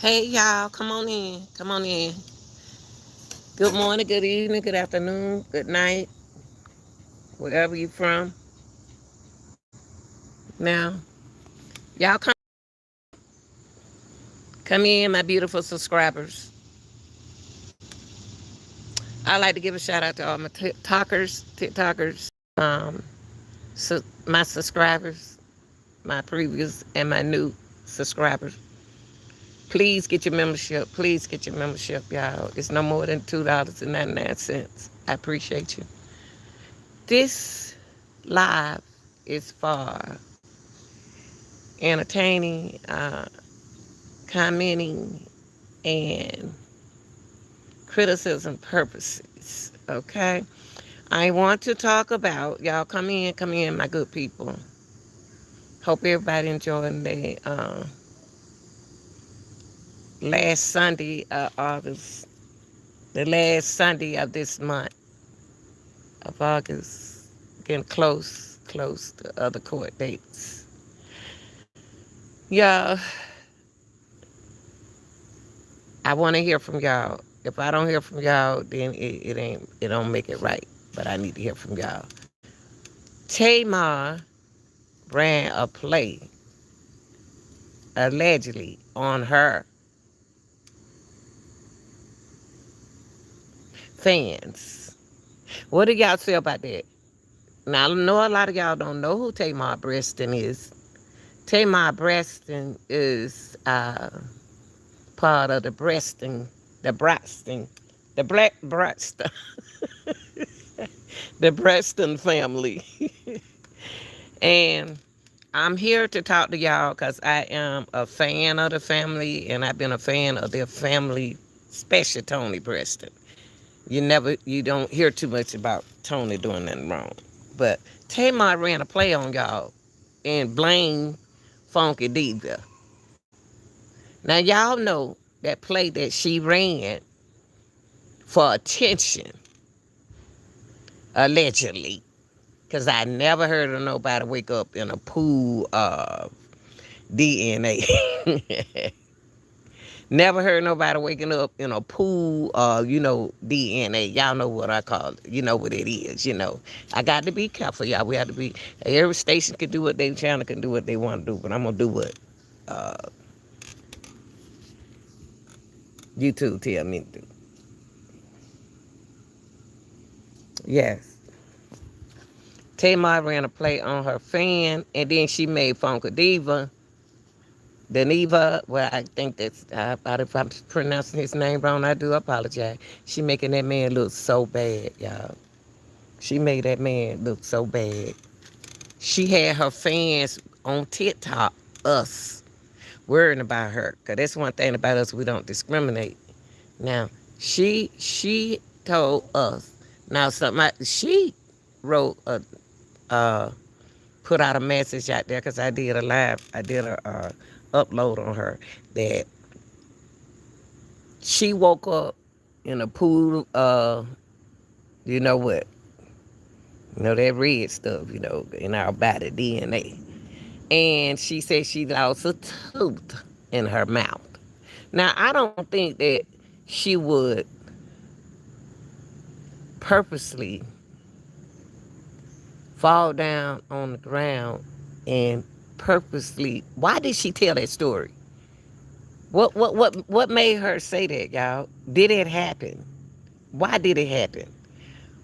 Hey y'all, come on in. Come on in. Good morning, good evening, good afternoon, good night, wherever you from. Now, y'all come in, my beautiful subscribers. I like to give a shout out to all my TikTokers, my subscribers, my previous and my new subscribers. Please get your membership. Please get your membership, y'all. It's no more than $2.99. I appreciate you. This live is for entertaining, commenting, and criticism purposes. Okay, I want to talk about y'all. Come in, my good people. Hope everybody enjoying the last Sunday of August, the last Sunday of this month of August, getting close to other court dates. Y'all, I want to hear from y'all. If I don't hear from y'all, then it don't make it right. But I need to hear from y'all. Tamar ran a play allegedly on her fans. What do y'all say about that? Now I know a lot of y'all don't know who Tamar Braxton is. Tamar Braxton is part of the Black Braxton, the Braxton family. And I'm here to talk to y'all because I am a fan of the family, and I've been a fan of their family, especially Tony Braxton. You don't hear too much about Tony doing nothing wrong. But Tamar ran a play on y'all and blamed Funky Diva. Now y'all know that play that she ran for attention, allegedly. Because I never heard of nobody wake up in a pool of DNA. Never heard nobody waking up in a pool of, DNA. Y'all know what I call it. You know what it is. I got to be careful, y'all. We have to be, every station can do what they channel can do what they want to do, but I'm going to do what uh, YouTube tell me to do. Yes. Tamar ran a play on her fan, and then she made Funka Diva. Dineva, well, I think if I'm pronouncing his name wrong, I do apologize. She making that man look so bad, y'all. She made that man look so bad. She had her fans on TikTok, us, worrying about her. Because that's one thing about us, we don't discriminate. Now, she told us, now she wrote put out a message out there because I did a upload on her that she woke up in a pool of, you know what, that red stuff, in our body, DNA. And she said she lost a tooth in her mouth. Now, I don't think that she would purposely fall down on the ground and purposely. Why did she tell that story? What made her say that, y'all? Did it happen? Why did it happen?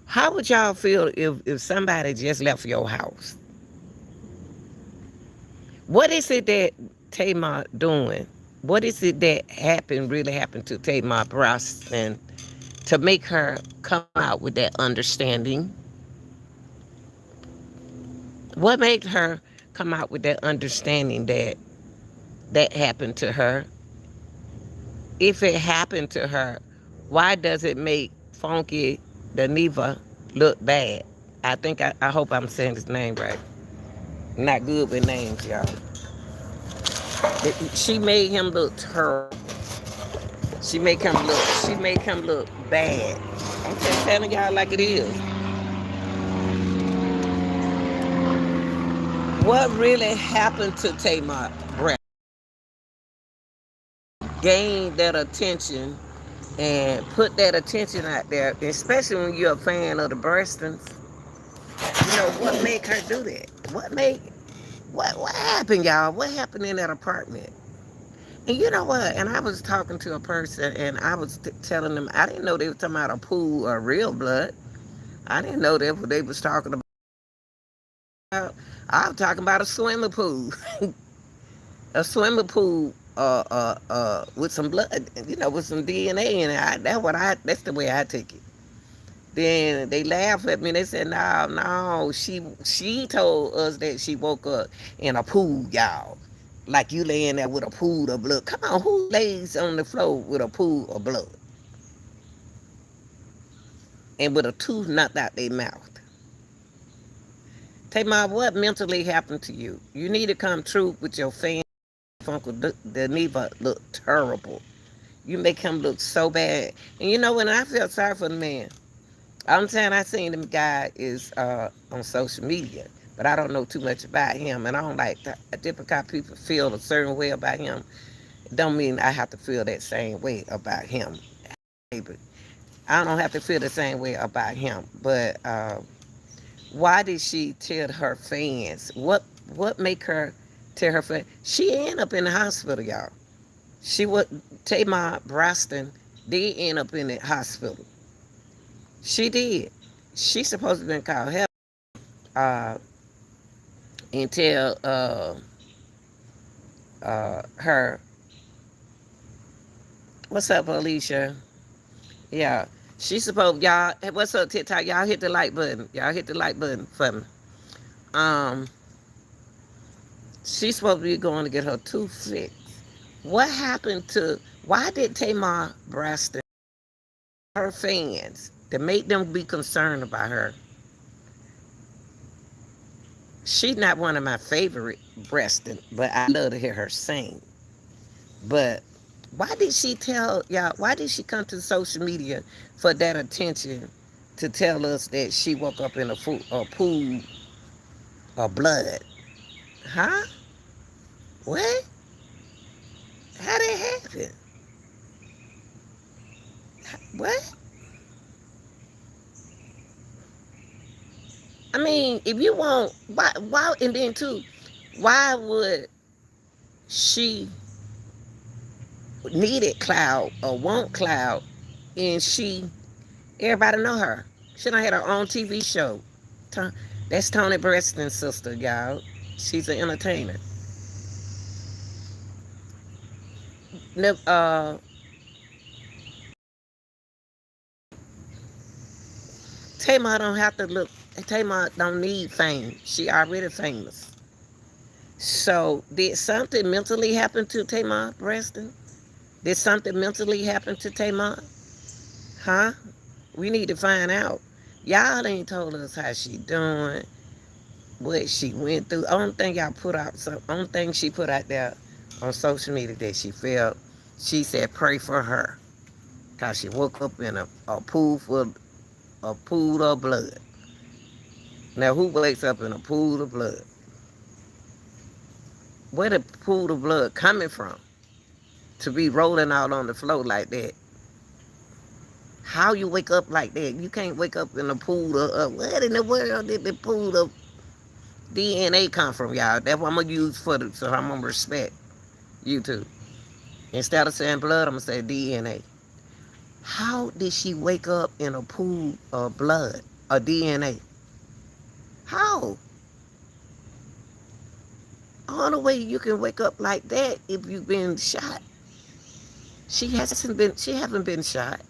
How would y'all feel if somebody just left your house? What is it that Tamar doing? What is it that really happened to Tamar Braxton to make her come out with that understanding? What made her come out with that understanding that happened to her? If it happened to her, why does it make Funky Dineva look bad? I hope I'm saying his name right. I'm not good with names, y'all. She made him look terrible. She make him look bad. I'm just telling y'all like it is. What really happened to Tamar Brown? gain that attention and put that attention out there, especially when you're a fan of the Brastons. What make her do that? What happened, y'all? What happened in that apartment? And you know what? And I was talking to a person, and I was telling them I didn't know they were talking about a pool or real blood. I didn't know that what they was talking about. I was talking about a swimming pool, a swimming pool, with some blood, with some DNA in it. That's the way I take it. Then they laughed at me. They said, "No, no, she told us that she woke up in a pool, y'all. Like you laying there with a pool of blood. Come on, who lays on the floor with a pool of blood and with a tooth knocked out their mouth?" Tamar, what mentally happened to you? You need to come true with your fan. Uncle Dineva look terrible. You make him look so bad. And when I felt sorry for the man, I'm saying I seen the guy is on social media, but I don't know too much about him, and I don't like different kind of people feel a certain way about him. It don't mean I have to feel that same way about him. Baby. I don't have to feel the same way about him. But why did she tell her fans? What make her tell her fans? She ended up in the hospital, y'all. She would Tamar Braxton did end up in the hospital. She did. She supposed to have been called help uh, until her. What's up, Alicia? Yeah, she supposed y'all. What's up, TikTok? Y'all hit the like button. Y'all hit the like button for me. Um, she's supposed to be going to get her tooth fixed. What happened to? Why did Tamar Braxton her fans to make them be concerned about her? She's not one of my favorite Braxton, but I love to hear her sing. But why did she tell y'all? Why did she come to social media for that attention to tell us that she woke up in a pool of blood? Huh? What? How did it happen? What? I mean, if you want, why, and then too, why would she need it cloud or want cloud, and everybody know her. She done had her own TV show. That's Tony Braxton's sister, y'all. She's an entertainer. Uh, Tamar don't have to look. Tamar don't need fame. She already famous. So did something mentally happen to Tamar Braxton? Did something mentally happen to Tamar? Huh? We need to find out. Y'all ain't told us how she doing, what she went through. Only thing she put out there on social media that she felt. She said pray for her, cause she woke up in a pool of blood. Now who wakes up in a pool of blood? Where the pool of blood coming from to be rolling out on the floor like that? How you wake up like that? You can't wake up in a pool of what in the world did the pool of DNA come from, y'all? That's what I'm gonna use so I'm gonna respect you too. Instead of saying blood, I'm gonna say DNA. How did she wake up in a pool of blood or DNA? How? Only way you can wake up like that if you've been shot. She haven't been shot.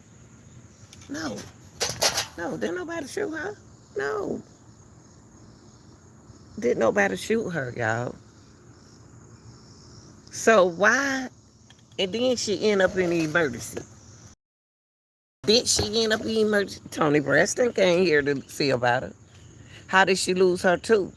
No. No, didn't nobody shoot her. No. Didn't nobody shoot her, y'all. So why? And then she end up in the emergency. Did she end up in emergency? Tony Braxton came here to see about her. How did she lose her tooth?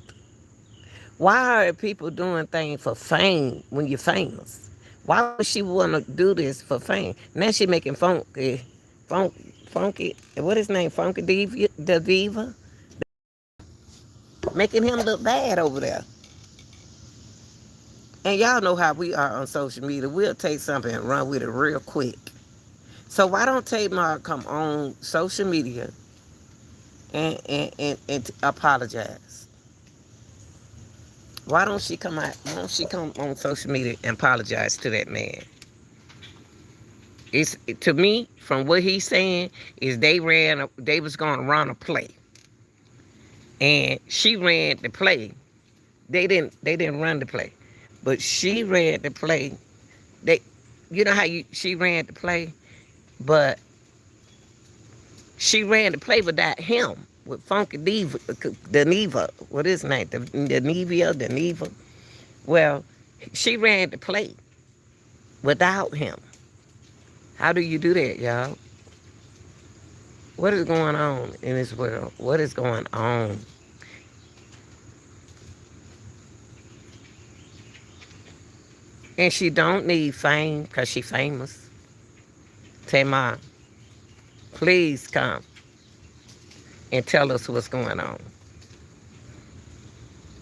Why are people doing things for fame when you're famous? Why would she want to do this for fame? Now she making funky, what is his name? Funky Diva, making him look bad over there. And y'all know how we are on social media. We'll take something and run with it real quick. So why don't Tamar come on social media and apologize? Why don't she come out? Why don't she come on social media and apologize to that man? It's to me from what he's saying is they was gonna run a play and she ran the play. They didn't run the play, but she ran the play. They, you know how she ran the play, but she ran the play without him with Funky Diva, Dineva, what is his name? Dineva. Well, she ran the play without him. How do you do that, y'all? What is going on in this world? What is going on? And she don't need fame because she famous. Tamar, please come and tell us what's going on.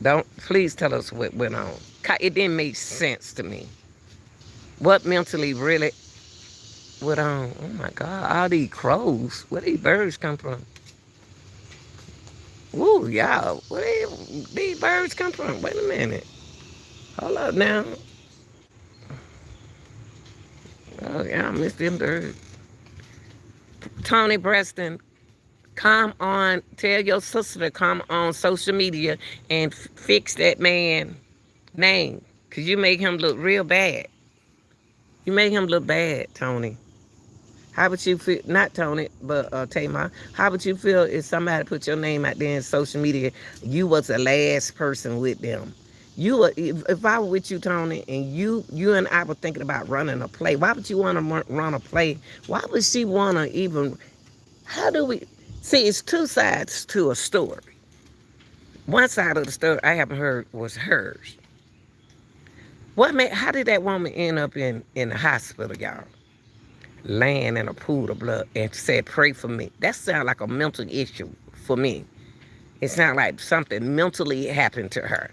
Don't please tell us what went on. It didn't make sense to me. What mentally really went on? Oh my God! All these crows. Where these birds come from? Ooh, y'all. Where these birds come from? Wait a minute. Hold up now. Oh yeah, I missed them birds. Tony Braxton, come on. Tell your sister to come on social media and fix that man name. Cause you make him look real bad. You make him look bad, Tony. How would you feel, not Tony, but Tamar, how would you feel if somebody put your name out there in social media, you was the last person with them? You were, if I were with you, Tony, and you and I were thinking about running a play, why would you want to run a play? Why would she want to even, how do we, see, it's two sides to a story. One side of the story I haven't heard was hers. How did that woman end up in the hospital, y'all? Laying in a pool of blood and said, pray for me. That sounds like a mental issue for me. It sounds like something mentally happened to her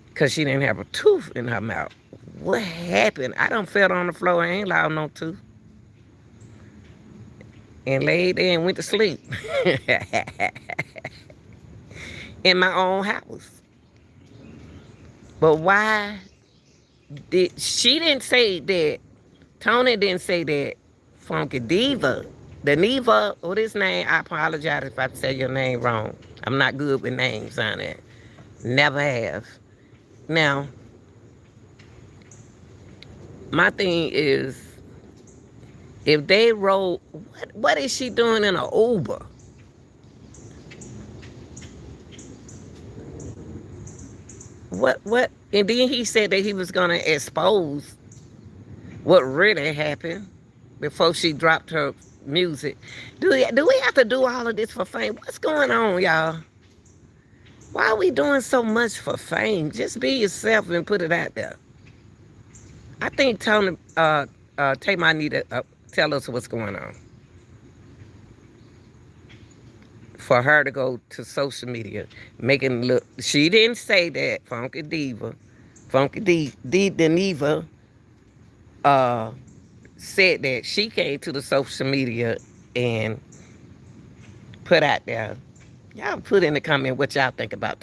because she didn't have a tooth in her mouth. What happened? I done fell on the floor. I ain't loud no tooth. And laid there and went to sleep in my own house. But why she didn't say that, Tony didn't say that Funky Diva, Dineva, what his name? I apologize if I say your name wrong. I'm not good with names on it. Never have. Now, my thing is, if they roll, what is she doing in an Uber? What? And then he said that he was gonna expose what really happened before she dropped her music. Do we have to do all of this for fame? What's going on, y'all? Why are we doing so much for fame? Just be yourself and put it out there. I think Tony, Tamar need to tell us what's going on. For her to go to social media, making look. She didn't say that Funky Diva, Dineva, uh, said that she came to the social media and put out there. Y'all put in the comment what y'all think about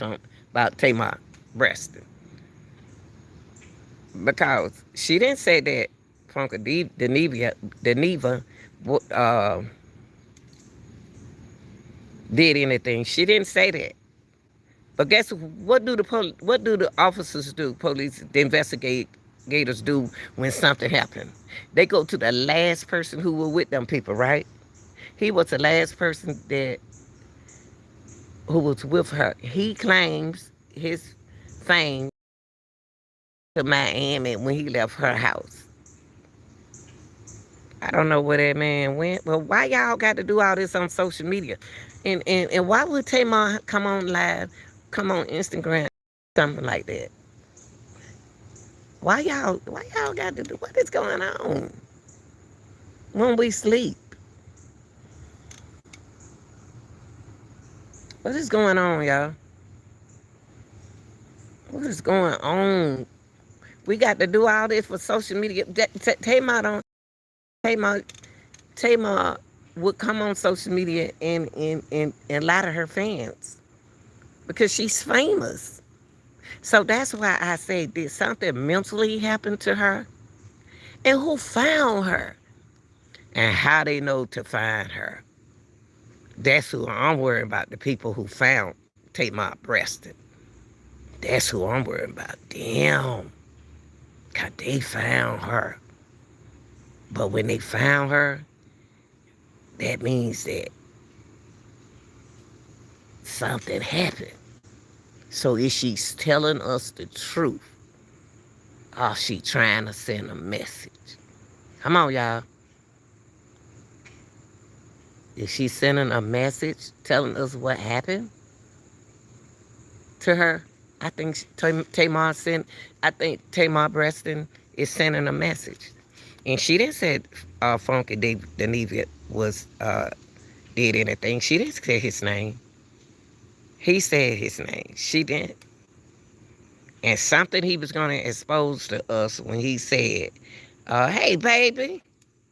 Tamar Braxton. Because she didn't say that Funky Dineva uh, did anything. She didn't say that. But guess what? What do the officers do? Police, the investigators do when something happened. They go to the last person who was with them people, right? He was the last person who was with her. He claims his fame to Miami when he left her house. I don't know where that man went, but why y'all got to do all this on social media? And why would Tamar come on live, come on Instagram, something like that? Why y'all got to do, what is going on when we sleep? What is going on, y'all? What is going on? We got to do all this for social media. Tamar don't. Tamar, Tamar would come on social media and lie to her fans because she's famous. So that's why I say, did something mentally happen to her? And who found her? And how they know to find her? That's who I'm worried about. The people who found Tamar Braxton. That's who I'm worried about. Damn. God, they found her. But when they found her, that means that something happened. So is she telling us the truth? Or she trying to send a message? Come on, y'all. Is she sending a message telling us what happened to her? I think Tamar Braxton is sending a message. And she didn't say Funky Dineva was did anything. She didn't say his name. He said his name. She didn't. And something he was going to expose to us when he said, hey, baby,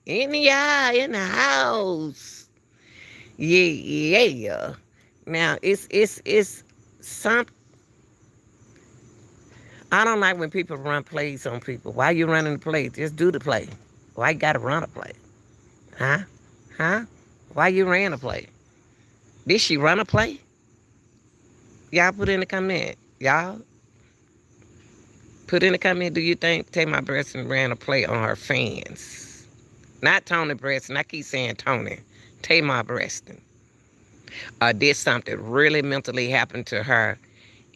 in the house. Yeah. Now, it's some. I don't like when people run plays on people. Why you running the play? Just do the play. Why you got to run a play? Huh? Huh? Why you ran a play? Did she run a play? Y'all put in the comment. Y'all put in the comment, do you think Tamar Braxton ran a play on her fans? Not Tony Braxton. I keep saying Tony. Tamar Braxton. Did something really mentally happen to her,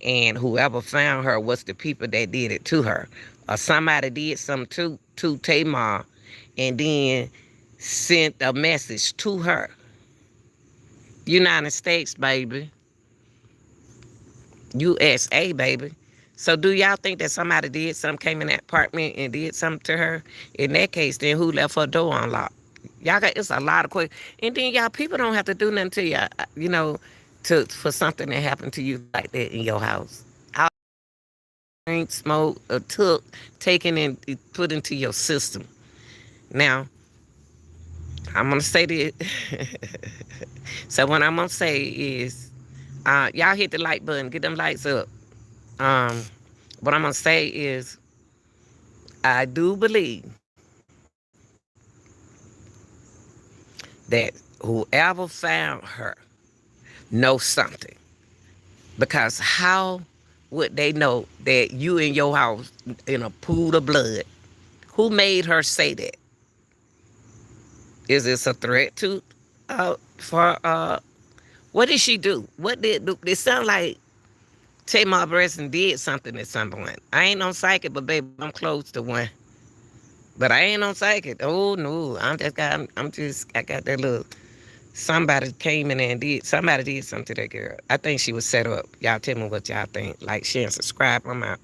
and whoever found her was the people that did it to her. Or somebody did something to Tamar and then sent a message to her. United States, baby. USA, baby. So do y'all think that somebody did something, came in that apartment and did something to her? In that case, then who left her door unlocked? Y'all got, it's a lot of questions. And then y'all, people don't have to do nothing to y'all, for something that happened to you like that in your house. All drink, smoke, or taken and put into your system. Now, I'm going to say this. So what I'm going to say is, y'all hit the like button, get them lights up. What I'm going to say is, I do believe that whoever found her knows something. Because how would they know that you in your house in a pool of blood? Who made her say that? Is this a threat to, what did she do? What did, it sound like Tamar Braxton did something at some point. I ain't no psychic, but baby, I'm close to one. But I ain't no psychic. Oh no, I got that little. Somebody came in there and somebody did something to that girl. I think she was set up. Y'all tell me what y'all think. Like, share, and subscribe. I'm out.